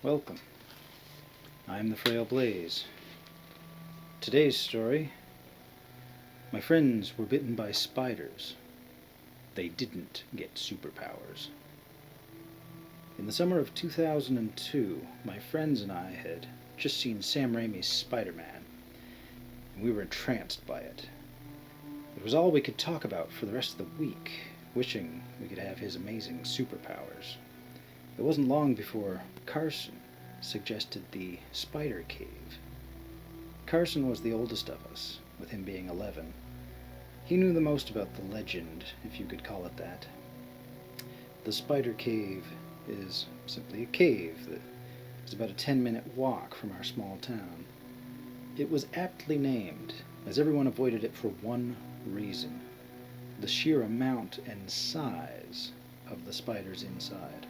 Welcome. I'm the Frail Blaze. Today's story: my friends were bitten by spiders. They didn't get superpowers. In the summer of 2002, my friends and I had just seen Sam Raimi's Spider-Man, and we were entranced by it. It was all we could talk about for the rest of the week, wishing we could have his amazing superpowers. It wasn't long before Carson suggested the Spider Cave. Carson was the oldest of us, with him being 11. He knew the most about the legend, if you could call it that. The Spider Cave is simply a cave that is about a 10-minute walk from our small town. It was aptly named, as everyone avoided it for one reason: the sheer amount and size of the spiders inside.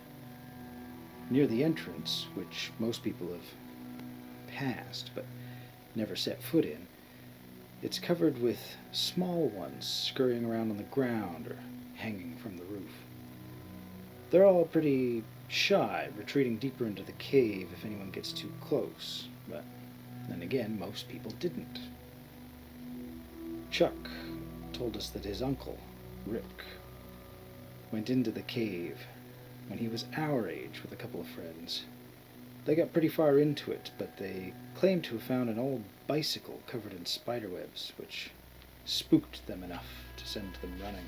Near the entrance, which most people have passed but never set foot in, it's covered with small ones scurrying around on the ground or hanging from the roof. They're all pretty shy, retreating deeper into the cave if anyone gets too close, but then again, most people didn't. Chuck told us that his uncle, Rick, went into the cave when he was our age with a couple of friends. They got pretty far into it, but they claimed to have found an old bicycle covered in spiderwebs, which spooked them enough to send them running.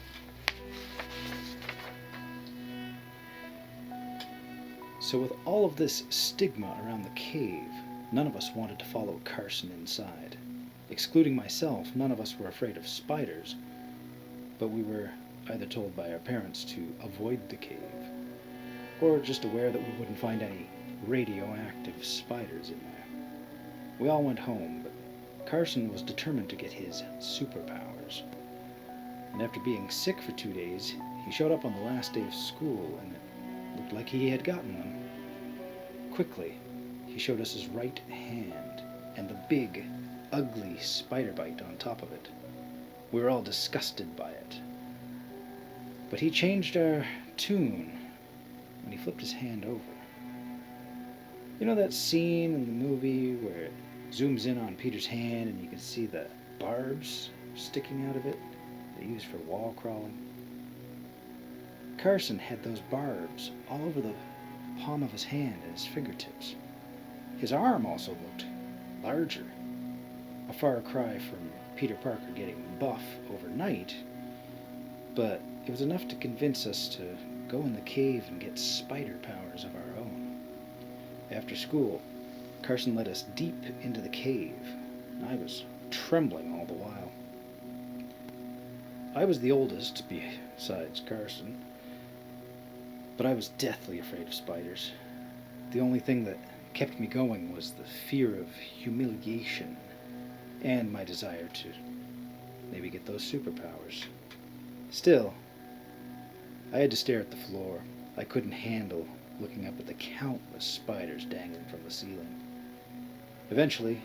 So with all of this stigma around the cave, none of us wanted to follow Carson inside. Excluding myself, none of us were afraid of spiders, but we were either told by our parents to avoid the cave, or just aware that we wouldn't find any radioactive spiders in there. We all went home, but Carson was determined to get his superpowers. And after being sick for 2 days, he showed up on the last day of school, and it looked like he had gotten them. Quickly, he showed us his right hand, and the big, ugly spider bite on top of it. We were all disgusted by it. But he changed our tune when he flipped his hand over. You know that scene in the movie where it zooms in on Peter's hand and you can see the barbs sticking out of it they use for wall crawling? Carson had those barbs all over the palm of his hand and his fingertips. His arm also looked larger, a far cry from Peter Parker getting buff overnight, but it was enough to convince us to go in the cave and get spider powers of our own. After school, Carson led us deep into the cave, and I was trembling all the while. I was the oldest, besides Carson, but I was deathly afraid of spiders. The only thing that kept me going was the fear of humiliation and my desire to maybe get those superpowers. Still, I had to stare at the floor. I couldn't handle looking up at the countless spiders dangling from the ceiling. Eventually,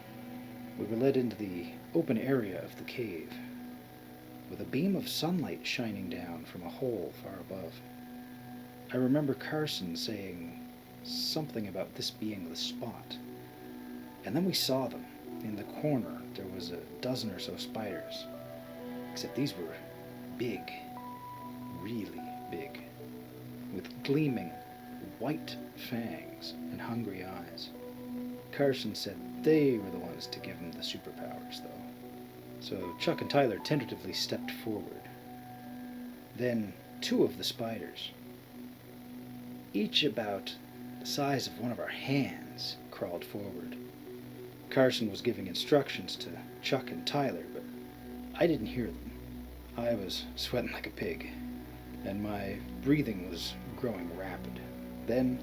we were led into the open area of the cave, with a beam of sunlight shining down from a hole far above. I remember Carson saying something about this being the spot, and then we saw them. In the corner, there was a dozen or so spiders, except these were big, really big, with gleaming white fangs and hungry eyes. Carson said they were the ones to give him the superpowers, though. So Chuck and Tyler tentatively stepped forward. Then 2 of the spiders, each about the size of one of our hands, crawled forward. Carson was giving instructions to Chuck and Tyler, but I didn't hear them. I was sweating like a pig, and my breathing was growing rapid. Then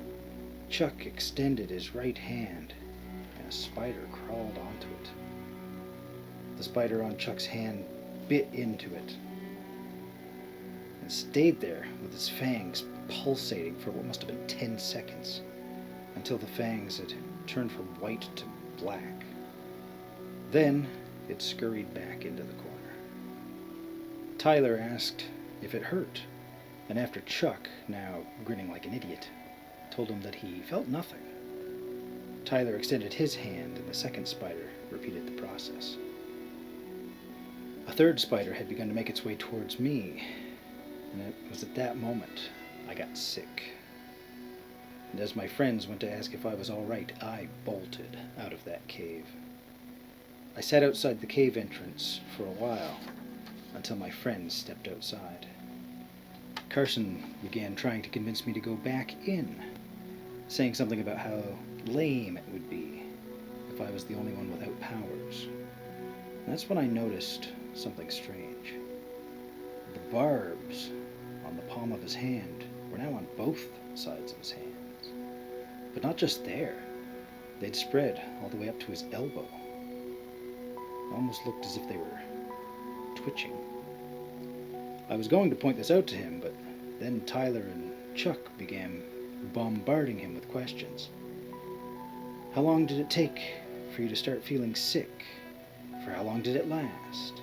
Chuck extended his right hand, and a spider crawled onto it. The spider on Chuck's hand bit into it and stayed there with its fangs pulsating for what must have been 10 seconds, until the fangs had turned from white to black. Then it scurried back into the corner. Tyler asked if it hurt, and after Chuck, now grinning like an idiot, told him that he felt nothing, Tyler extended his hand, and the second spider repeated the process. A third spider had begun to make its way towards me, and it was at that moment I got sick. And as my friends went to ask if I was all right, I bolted out of that cave. I sat outside the cave entrance for a while, until my friends stepped outside. Carson began trying to convince me to go back in, saying something about how lame it would be if I was the only one without powers. And that's when I noticed something strange. The barbs on the palm of his hand were now on both sides of his hands. But not just there. They'd spread all the way up to his elbow. It almost looked as if they were twitching. I was going to point this out to him, but then Tyler and Chuck began bombarding him with questions. How long did it take for you to start feeling sick? For how long did it last?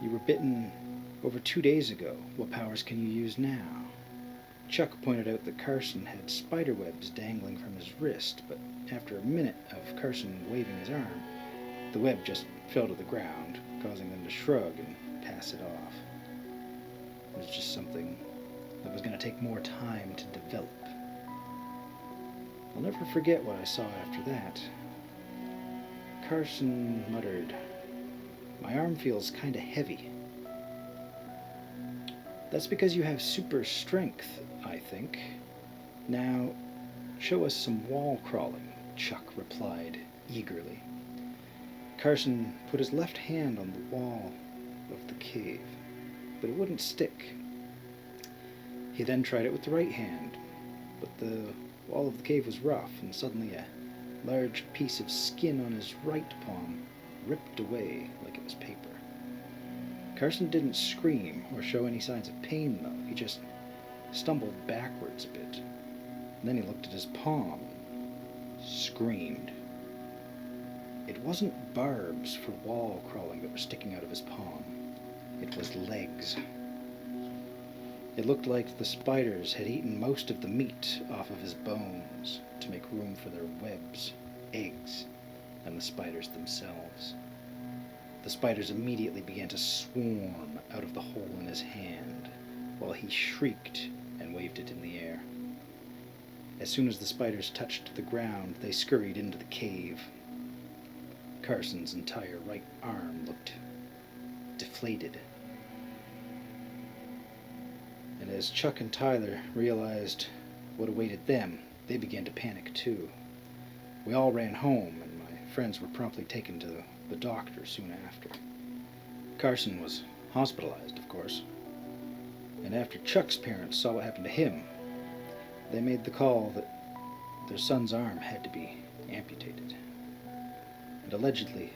You were bitten over 2 days ago. What powers can you use now? Chuck pointed out that Carson had spider webs dangling from his wrist, but after a minute of Carson waving his arm, the web just fell to the ground, causing them to shrug and pass it off. It was just something that was going to take more time to develop. I'll never forget what I saw after that. Carson muttered, "My arm feels kinda heavy." "That's because you have super strength, I think. Now, show us some wall crawling," Chuck replied eagerly. Carson put his left hand on the wall of the cave, but it wouldn't stick. He then tried it with the right hand, but the wall of the cave was rough, and suddenly a large piece of skin on his right palm ripped away like it was paper. Carson didn't scream or show any signs of pain, though. He just stumbled backwards a bit. And then he looked at his palm and screamed. It wasn't barbs for wall crawling that were sticking out of his palm. It was legs. It looked like the spiders had eaten most of the meat off of his bones to make room for their webs, eggs, and the spiders themselves. The spiders immediately began to swarm out of the hole in his hand, while he shrieked and waved it in the air. As soon as the spiders touched the ground, they scurried into the cave. Carson's entire right arm looked deflated. And as Chuck and Tyler realized what awaited them, they began to panic too. We all ran home, and my friends were promptly taken to the doctor soon after. Carson was hospitalized, of course, and after Chuck's parents saw what happened to him, they made the call that their son's arm had to be amputated. And allegedly,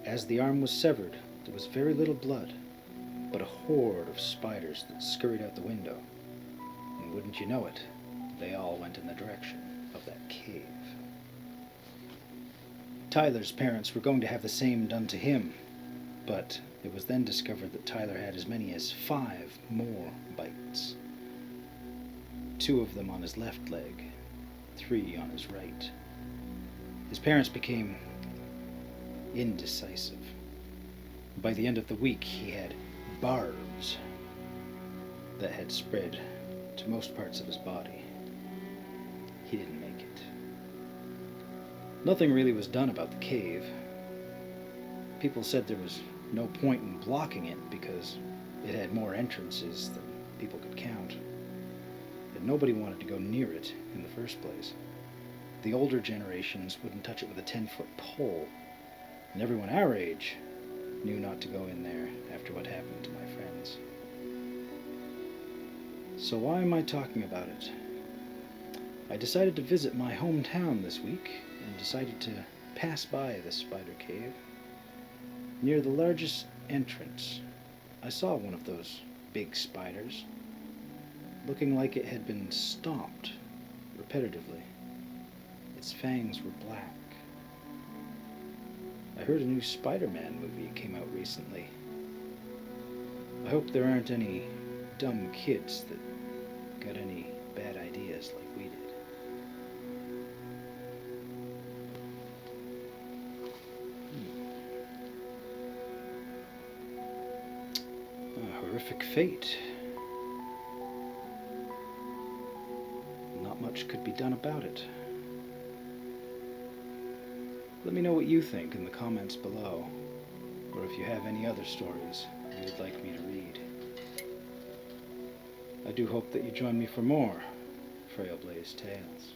as the arm was severed, there was very little blood, but a horde of spiders that scurried out the window. And wouldn't you know it, they all went in the direction of that cave. Tyler's parents were going to have the same done to him, but it was then discovered that Tyler had as many as 5 more bites. 2 of them on his left leg, 3 on his right. His parents became indecisive. By the end of the week, he had barbs that had spread to most parts of his body. He didn't make it. Nothing really was done about the cave. People said there was no point in blocking it because it had more entrances than people could count. And nobody wanted to go near it in the first place. The older generations wouldn't touch it with a 10-foot pole, and everyone our age knew not to go in there after what happened to my friends. So why am I talking about it? I decided to visit my hometown this week and decided to pass by this spider cave. Near the largest entrance, I saw one of those big spiders, looking like it had been stomped repetitively. Its fangs were black. I heard a new Spider-Man movie came out recently. I hope there aren't any dumb kids that got any bad ideas like we did. horrific fate. Not much could be done about it. Let me know what you think in the comments below, or if you have any other stories you would like me to read. I do hope that you join me for more Frail Blaze Tales.